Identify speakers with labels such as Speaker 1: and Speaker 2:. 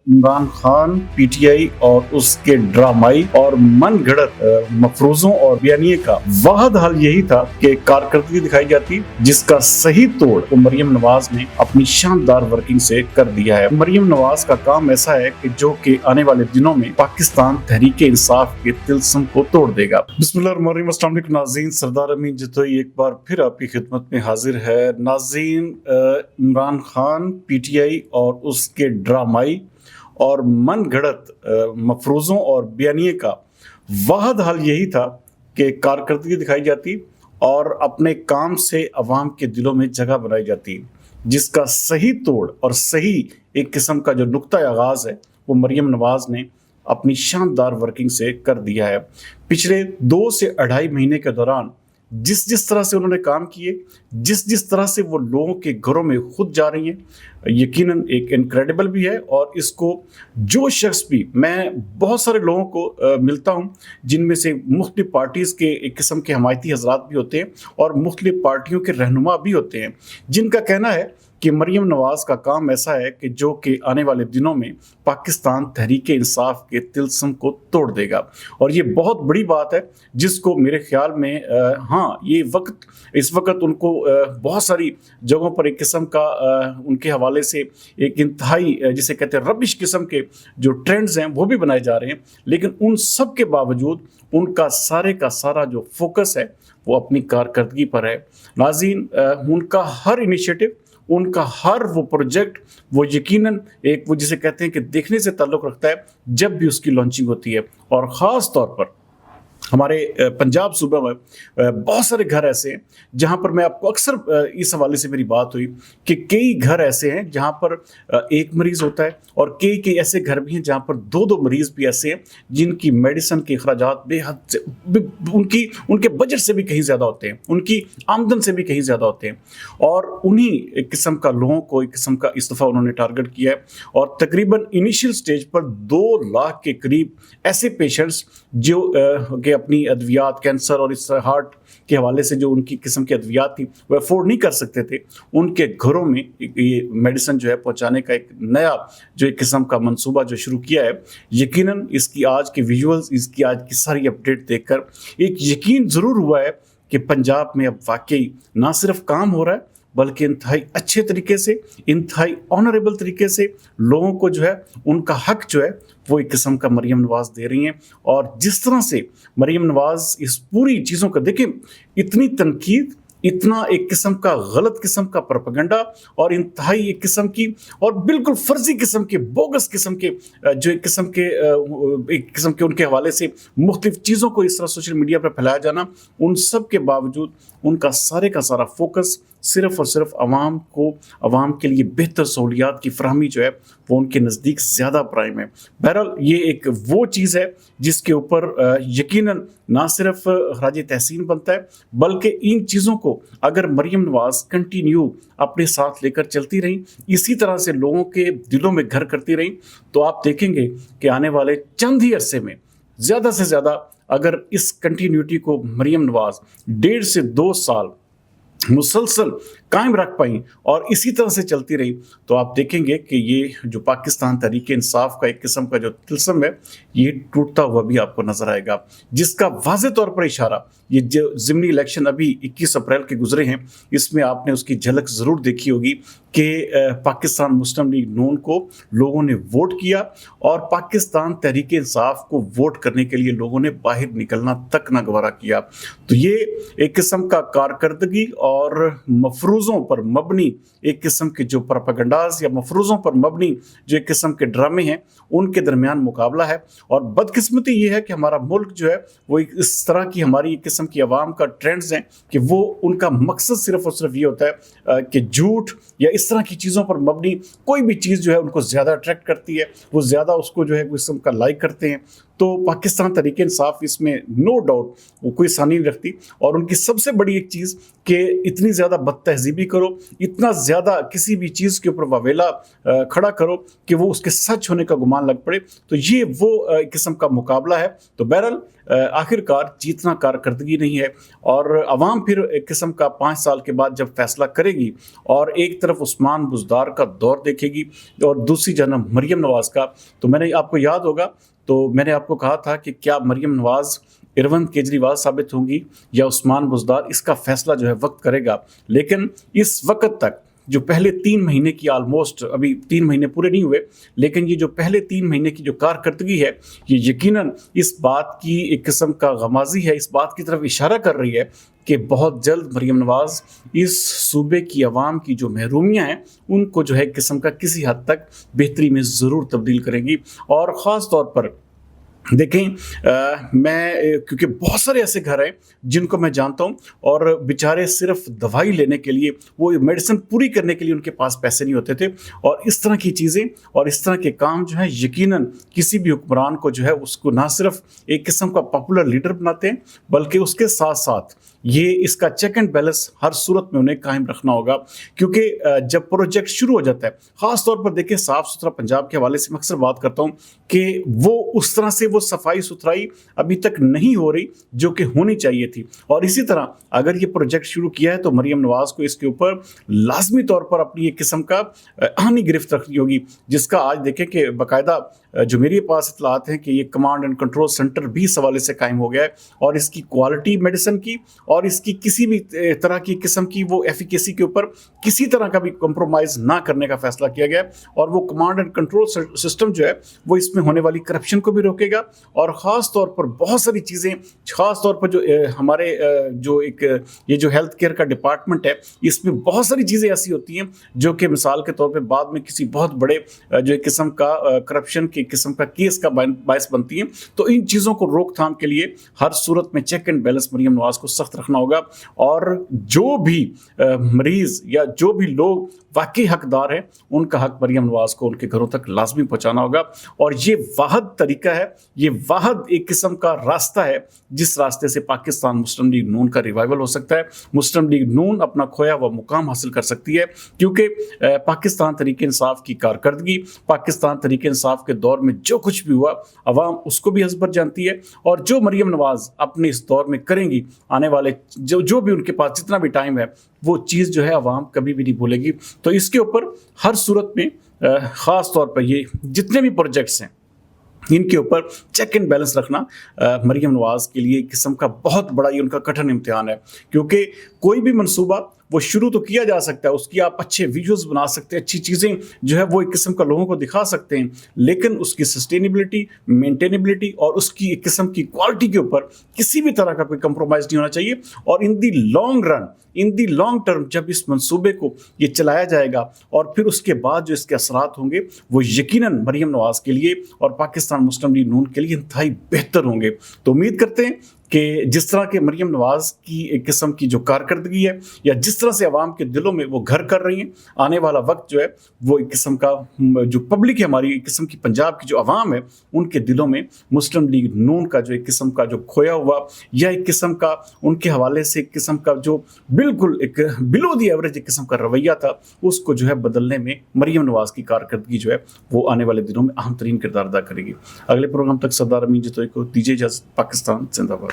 Speaker 1: Imran Khan, PTI और उसके ड्रामाई और मनगढ़ंत मफरूजों और बयानिए का वाहद हल यही था कि कारकर्दगी दिखाई जाती, जिसका सही तोड़ तो मरियम नवाज ने अपनी शानदार वर्किंग से कर दिया है। मरियम नवाज का काम ऐसा है कि जो कि आने वाले दिनों में पाकिस्तान तहरीके इंसाफ के तिलस्म को तोड़ देगा। बिस्मिल्लाहिर्रहमानिर्रहीम, अस्सलाम वालेकुम नाज़रीन, सरदार अमीन जतोई एक बार फिर आपकी खिदमत में हाजिर है। नाज़रीन, इमरान खान, पीटीआई और उसके ड्रामाई और मनगढ़ंत मफरूजों और बयानिए का वाहद हल यही था कि कारकर्दगी दिखाई जाती और अपने काम से अवाम के दिलों में जगह बनाई जाती, जिसका सही तोड़ और सही एक किस्म का जो नुक्ता आगाज है वो मरियम नवाज ने अपनी शानदार वर्किंग से कर दिया है। पिछले 2 से 2.5 महीने के दौरान जिस तरह से उन्होंने काम किए, जिस तरह से वो लोगों के घरों में खुद जा रही हैं, यकीनन एक इनक्रेडिबल भी है। और इसको जो शख्स भी, मैं बहुत सारे लोगों को मिलता हूँ जिनमें से मुख्तलिफ पार्टीज़ के एक किस्म के हमायती हजरात भी होते हैं और मुख्तलिफ पार्टियों के रहनुमा भी होते हैं, जिनका कहना है कि मरियम नवाज का काम ऐसा है कि जो कि आने वाले दिनों में पाकिस्तान तहरीके इंसाफ के तिलस्म को तोड़ देगा। और ये बहुत बड़ी बात है जिसको मेरे ख्याल में इस वक्त उनको बहुत सारी जगहों पर एक किस्म का उनके हवाले से एक इंतहाई जिसे कहते हैं रबिश किस्म के जो ट्रेंड्स हैं वो भी बनाए जा रहे हैं। लेकिन उन सब के बावजूद उनका सारे का सारा जो फोकस है वो अपनी कारकर्दगी पर है। नाज़रीन, उनका हर इनिशिएटिव, उनका हर वो प्रोजेक्ट, वो यकीनन एक वो जिसे कहते हैं कि देखने से ताल्लुक़ रखता है जब भी उसकी लॉन्चिंग होती है। और ख़ास तौर पर हमारे पंजाब सूबे में बहुत सारे घर ऐसे हैं जहां पर मैं आपको अक्सर इस हवाले से मेरी बात हुई कि कई घर ऐसे हैं जहां पर एक मरीज होता है और कई ऐसे घर भी हैं जहां पर 2 मरीज भी ऐसे हैं जिनकी मेडिसिन के अखराजात बेहद से उनके बजट से भी कहीं ज़्यादा होते हैं, उनकी आमदन से भी कहीं ज़्यादा होते हैं। और उन्हीं एक किस्म का लोगों को एक किस्म का इस दफ़ा उन्होंने टारगेट किया है। और तकरीबन इनिशियल स्टेज पर 2 लाख के करीब ऐसे पेशेंट्स जो अपनी अद्वियात, कैंसर और इस हार्ट के हवाले से जो उनकी किस्म की अद्वियात थी वो अफोर्ड नहीं कर सकते थे, उनके घरों में ये मेडिसिन जो है पहुंचाने का एक नया जो एक किस्म का मंसूबा जो शुरू किया है। यकीनन इसकी आज के विजुअल्स, इसकी आज की सारी अपडेट देखकर एक यकीन ज़रूर हुआ है कि पंजाब में अब वाकई ना सिर्फ काम हो रहा है बल्कि इंतहाई अच्छे तरीके से, इंतहाई ऑनरेबल तरीके से लोगों को जो है उनका हक जो है वो एक किस्म का मरियम नवाज दे रही हैं। और जिस तरह से मरियम नवाज इस पूरी चीज़ों का देखें, इतनी तनकीद, इतना एक किस्म का गलत किस्म का प्रोपेगेंडा और इंतहाई एक किस्म की और बिल्कुल फर्जी किस्म के, बोगस किस्म के जो एक किस्म के उनके हवाले से मुख्तलिफ चीज़ों को इस तरह सोशल मीडिया पर फैलाया जाना, उन सब के बावजूद उनका सारे का सारा फोकस सिर्फ और सिर्फ आवाम के लिए बेहतर सहूलियात की फरहमी जो है वो उनके नज़दीक ज़्यादा प्राइम है। बहरहाल ये एक वो चीज़ है जिसके ऊपर यकीनन ना सिर्फ खराज तहसीन बनता है बल्कि इन चीज़ों को अगर मरियम नवाज कंटिन्यू अपने साथ लेकर चलती रही, इसी तरह से लोगों के दिलों में घर करती रही, तो आप देखेंगे कि आने वाले चंद ही अरसे में ज़्यादा से ज़्यादा अगर इस कंटिन्यूटी को मरियम नवाज 1.5 से 2 साल मुसलसल कायम रख पाई और इसी तरह से चलती रही, तो आप देखेंगे कि ये जो पाकिस्तान तहरीके इंसाफ का एक किस्म का जो तिलस्म है ये टूटता हुआ भी आपको नजर आएगा। जिसका वाज़े तौर पर इशारा ये जो ज़िमनी इलेक्शन अभी 21 अप्रैल के गुजरे हैं, इसमें आपने उसकी झलक ज़रूर देखी होगी कि पाकिस्तान मुस्लिम लीग नून को लोगों ने वोट किया और पाकिस्तान तहरीके इंसाफ को वोट करने के लिए लोगों ने बाहर निकलना तक ना गवारा किया। तो ये एक किस्म का कारकर्दगी और मफरूज़ों पर मबनी एक किस्म के जो प्रोपेगेंडास या मफरूज़ों पर मबनी जो एक किस्म के ड्रामे हैं उनके दरमियान मुकाबला है। और बदकिस्मती ये है कि हमारा मुल्क जो है वो इस तरह की हमारी एक किस्म की आवाम का ट्रेंड्स हैं कि वो उनका मकसद सिर्फ और सिर्फ ये होता है कि झूठ या इस तरह की चीज़ों पर मबनी कोई भी चीज़ जो है उनको ज़्यादा अट्रैक्ट करती है, वो ज़्यादा उसको जो है किस्म का लाइक करते हैं। तो पाकिस्तान तहरीके इंसाफ इसमें नो डाउट वो कोई सानी नहीं रखती। और उनकी सबसे बड़ी एक चीज़ कि इतनी ज़्यादा बदतहजीबी करो, इतना ज़्यादा किसी भी चीज़ के ऊपर वावेला खड़ा करो कि वो उसके सच होने का गुमान लग पड़े, तो ये वो किस्म का मुकाबला है। तो बहरहाल आखिरकार जीतना कारकर्दगी नहीं है, और अवाम फिर एक किस्म का 5 साल के बाद जब फैसला करेगी और एक तरफ उस्मान बुज़दार का दौर देखेगी और दूसरी जन्म मरियम नवाज़ का, तो मैंने आपको याद होगा तो मैंने आपको कहा था कि क्या मरियम नवाज़ अरविंद केजरीवाल साबित होंगी या उस्मान बुज़दार, इसका फैसला जो है वक्त करेगा। लेकिन इस वक्त तक जो पहले 3 महीने की ऑलमोस्ट, अभी 3 महीने पूरे नहीं हुए, लेकिन ये जो पहले 3 महीने की जो कारकर्दगी है, ये यकीनन इस बात की एक किस्म का गमाज़ी है, इस बात की तरफ इशारा कर रही है कि बहुत जल्द मरियम नवाज़ इस सूबे की आवाम की जो महरूमियाँ हैं उनको जो है एक किस्म का किसी हद तक बेहतरी में ज़रूर तब्दील करेंगी। और ख़ास तौर पर देखें, मैं क्योंकि बहुत सारे ऐसे घर हैं जिनको मैं जानता हूं और बेचारे सिर्फ दवाई लेने के लिए, वो मेडिसिन पूरी करने के लिए उनके पास पैसे नहीं होते थे, और इस तरह की चीज़ें और इस तरह के काम जो है यकीनन किसी भी हुक्मरान को जो है उसको ना सिर्फ एक किस्म का पॉपुलर लीडर बनाते हैं, बल्कि उसके साथ साथ ये इसका चेक एंड बैलेंस हर सूरत में उन्हें कायम रखना होगा। क्योंकि जब प्रोजेक्ट शुरू हो जाता है, ख़ास तौर पर देखिए साफ़ सुथरा पंजाब के हवाले से मैं अक्सर बात करता हूँ कि वो उस तरह से वो सफाई सुथराई अभी तक नहीं हो रही जो कि होनी चाहिए थी। और इसी तरह अगर ये प्रोजेक्ट शुरू किया है तो मरियम नवाज़ को इसके ऊपर लाजमी तौर पर अपनी एक किस्म का आहनी गिरफ्त रखनी होगी, जिसका आज देखें कि बाकायदा जो मेरे पास इतलात हैं कि ये कमांड एंड कंट्रोल सेंटर भी इस हवाले से कायम हो गया है, और इसकी क्वालिटी मेडिसिन की और इसकी किसी भी तरह की किस्म की वो एफिकेसी के ऊपर किसी तरह का भी कंप्रोमाइज़ ना करने का फैसला किया गया है। और वो कमांड एंड कंट्रोल सिस्टम जो है वो इसमें होने वाली करप्शन को भी रोकेगा, और ख़ास तौर पर बहुत सारी चीज़ें, ख़ास तौर पर जो हमारे जो एक ये जो हेल्थ केयर का डिपार्टमेंट है, इसमें बहुत सारी चीज़ें ऐसी होती हैं जो कि मिसाल के तौर पे बाद में किसी बहुत बड़े जो एक किस्म का करप्शन की किस्म का केस का बायस बनती हैं। तो इन चीज़ों को रोकथाम के लिए हर सूरत में चेक एंड बैलेंस मरियम नवाज़ को सख्त रखना होगा, और जो भी मरीज़ या जो भी लोग वाकई हकदार हैं उनका हक मरियम नवाज़ को उनके घरों तक लाजमी पहुँचाना होगा। और ये वाहद तरीका है, ये वाहद एक किस्म का रास्ता है जिस रास्ते से पाकिस्तान मुस्लिम लीग नून का रिवाइवल हो सकता है, मुस्लिम लीग नून अपना खोया हुआ मुकाम हासिल कर सकती है। क्योंकि पाकिस्तान तहरीक इंसाफ की कारकर्दगी, पाकिस्तान तहरीक इंसाफ के दौर में जो कुछ भी हुआ अवाम उसको भी हसबर जानती है, और जो मरियम नवाज़ अपने इस दौर में करेंगी आने वाले जो भी उनके पास जितना भी टाइम है, वो चीज़ जो है अवाम कभी भी नहीं भूलेगी। तो इसके ऊपर हर सूरत में ख़ास तौर पर ये जितने भी प्रोजेक्ट्स हैं इनके ऊपर चेक एंड बैलेंस रखना मरियम नवाज़ के लिए एक किस्म का बहुत बड़ा ये उनका कठिन इम्तिहान है। क्योंकि कोई भी मंसूबा वो शुरू तो किया जा सकता है, उसकी आप अच्छे वीडियोस बना सकते हैं, अच्छी चीज़ें जो है वो एक किस्म का लोगों को दिखा सकते हैं, लेकिन उसकी सस्टेनेबिलिटी, मेंटेनेबिलिटी और उसकी एक किस्म की क्वालिटी के ऊपर किसी भी तरह का कोई कंप्रोमाइज़ नहीं होना चाहिए। और in the long run, in the long term जब इस मंसूबे को ये चलाया जाएगा और फिर उसके बाद जो इसके असरात होंगे वो यकीनन मरियम नवाज़ के लिए और पाकिस्तान मुस्लिम लीग नून के लिए इंतहाई बेहतर होंगे। तो उम्मीद करते हैं कि जिस तरह के मरियम नवाज़ की एक किस्म की जो कारकर्दगी है या जिस तरह से अवाम के दिलों में वो घर कर रही हैं, आने वाला वक्त जो है वो एक किस्म का जो पब्लिक है हमारी, एक किस्म की पंजाब की जो अवाम है उनके दिलों में मुस्लिम लीग नून का जो एक किस्म का जो खोया हुआ या एक किस्म का उनके हवाले से एक किस्म का जो बिल्कुल एक बिलो दी एवरेज एक किस्म का रवैया था, उसको जो है बदलने में मरियम नवाज़ की कारकर्दगी जो है वो आने वाले दिनों में अहम तरीन किरदार अदा करेगी। अगले प्रोग्राम तक सरदार अमीन जितोई को दीजिए इजाज़त। पाकिस्तान जिंदाबाद।